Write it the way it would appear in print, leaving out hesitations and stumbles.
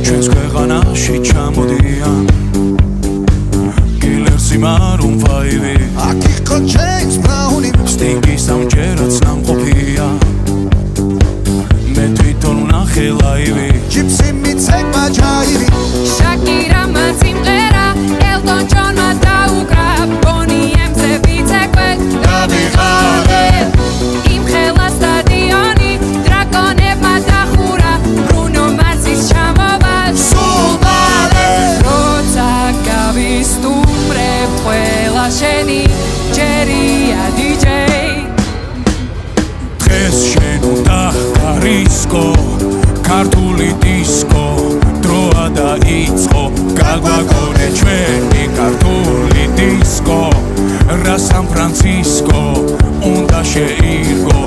ჩვენს ქვეყანაში ჩამოდიან კილერსი მარუნ ფაივი აქ იყო ჯეიმს ბრაუნი სტინგი სამჯერაც ნამყოფია მე თვითონ ვნახე ლაივი ჯიპსი მიცეკვა ჯაივი შაკირა სიმღერა ელტონ ჯონმა დაუკრა ბონი ემზე ვიცეკვე დავიღალე იმ ხელა სტადიონი დრაკონებმა დახურა ბრუნო მარსის ჩამოვა სულ მალე როცა გავისტუმრებ ყველა შენი ჯერია დიჯეი დღეს შენ უნდა გარისკო ქართული დისკო დროა დაიწყო გაგვაგონე ჩვენი ქართული დისკო რა სან ფრანცისკო უნდა შეირგო